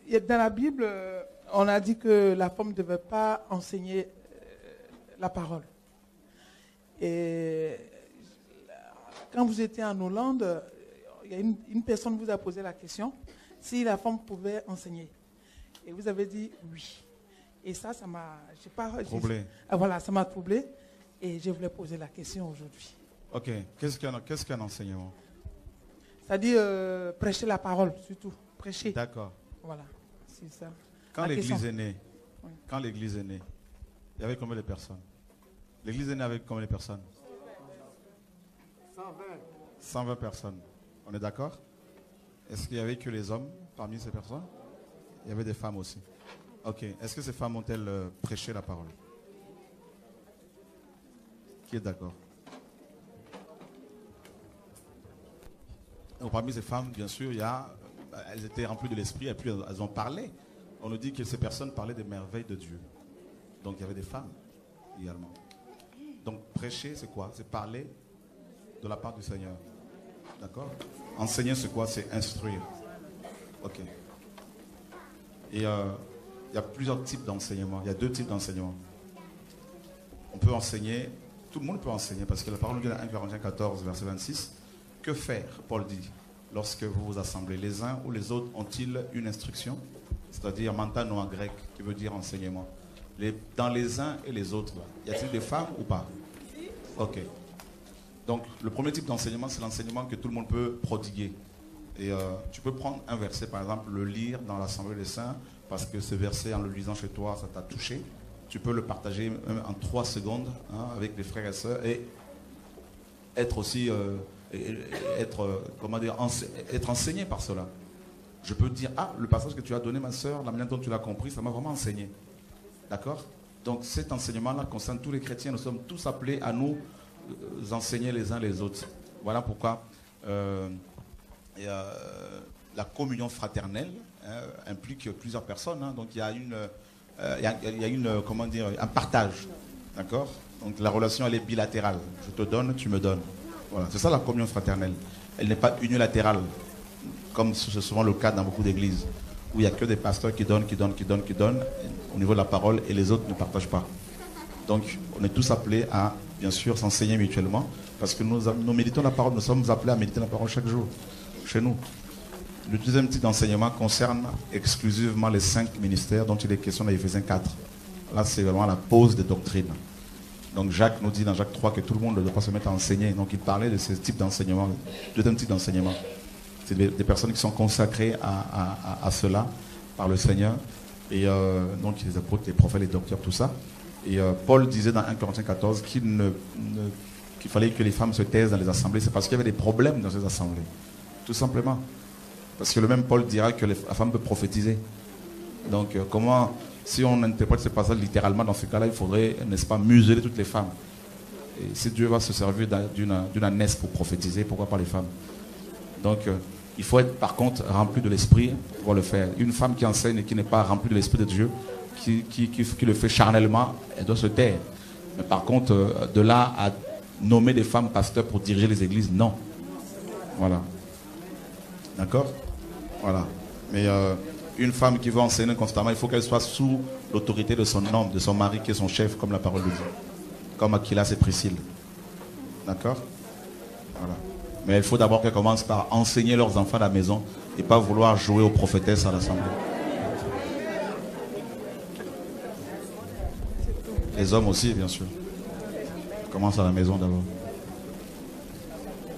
dans la Bible, on a dit que la femme ne devait pas enseigner la parole. Et quand vous étiez en Hollande, il y a une personne vous a posé la question si la femme pouvait enseigner. Et vous avez dit oui. Et ça m'a... troublé. Voilà, ça m'a troublé. Et je voulais poser la question aujourd'hui. Ok. Qu'est-ce qu'un enseignement? C'est-à-dire prêcher la parole, surtout. Prêcher. D'accord. Voilà, c'est ça. Quand l'Église est née, oui. Quand l'Église est née, il y avait combien de personnes? L'Église est née avec combien de personnes? 120. 120 personnes. On est d'accord? Est-ce qu'il y avait que les hommes parmi ces personnes? Il y avait des femmes aussi. Ok. Est-ce que ces femmes ont-elles prêché la parole? Qui est d'accord? Donc, parmi ces femmes, bien sûr, elles étaient remplies de l'esprit et puis elles ont parlé. On nous dit que ces personnes parlaient des merveilles de Dieu. Donc il y avait des femmes également. Donc prêcher, c'est quoi? C'est parler de la part du Seigneur. D'accord? Enseigner, c'est quoi? C'est instruire. Ok. Et il y a plusieurs types d'enseignement. Il y a deux types d'enseignement. On peut enseigner, tout le monde peut enseigner, parce que la parole nous dit dans 1 Corinthiens 14, verset 26, que faire, Paul dit, lorsque vous vous assemblez? Les uns ou les autres ont-ils une instruction? C'est-à-dire mantano en grec, qui veut dire enseignement. Dans les uns et les autres, y a-t-il des femmes ou pas? Ok. Donc, le premier type d'enseignement, c'est l'enseignement que tout le monde peut prodiguer. Et tu peux prendre un verset, par exemple, le lire dans l'Assemblée des Saints, parce que ce verset, en le lisant chez toi, ça t'a touché. Tu peux le partager même en 3 secondes avec les frères et sœurs et être aussi... être enseigné par cela. Je peux dire, le passage que tu as donné, ma soeur, la manière dont tu l'as compris, ça m'a vraiment enseigné. D'accord? Donc cet enseignement-là concerne tous les chrétiens. Nous sommes tous appelés à nous enseigner les uns les autres. Voilà pourquoi la communion fraternelle implique plusieurs personnes. Donc il y a comment dire, un partage. D'accord? Donc la relation, elle est bilatérale. Je te donne, tu me donnes. Voilà, c'est ça la communion fraternelle. Elle n'est pas unilatérale, comme c'est souvent le cas dans beaucoup d'églises, où il n'y a que des pasteurs qui donnent au niveau de la parole et les autres ne partagent pas. Donc, on est tous appelés à, bien sûr, s'enseigner mutuellement, parce que nous méditons la parole, nous sommes appelés à méditer la parole chaque jour, chez nous. Le deuxième type d'enseignement concerne exclusivement les 5 ministères dont il est question dans Éphésiens 4. Là, c'est vraiment la pose des doctrines. Donc Jacques nous dit dans Jacques 3 que tout le monde ne doit pas se mettre à enseigner. Donc il parlait de ce type d'enseignement, deuxième type d'enseignement. C'est des personnes qui sont consacrées à cela par le Seigneur. Et donc les apôtres, les prophètes, les docteurs, tout ça. Et Paul disait dans 1 Corinthiens 14 qu'il fallait que les femmes se taisent dans les assemblées. C'est parce qu'il y avait des problèmes dans ces assemblées. Tout simplement. Parce que le même Paul dira que la femme peut prophétiser. Donc comment... Si on interprète ce passage littéralement, dans ce cas-là, il faudrait, n'est-ce pas, museler toutes les femmes. Et si Dieu va se servir d'une ânesse pour prophétiser, pourquoi pas les femmes? Donc, il faut être, par contre, rempli de l'esprit pour pouvoir le faire. Une femme qui enseigne et qui n'est pas remplie de l'esprit de Dieu, qui le fait charnellement, elle doit se taire. Mais par contre, de là à nommer des femmes pasteurs pour diriger les églises, non. Voilà. D'accord? Voilà. Mais... une femme qui veut enseigner constamment, il faut qu'elle soit sous l'autorité de son homme, de son mari qui est son chef, comme la parole le dit. Comme Aquilas et Priscille. D'accord? Voilà. Mais il faut d'abord qu'elles commencent par enseigner leurs enfants à la maison et pas vouloir jouer aux prophétesses à l'assemblée. Les hommes aussi, bien sûr. Commence à la maison d'abord.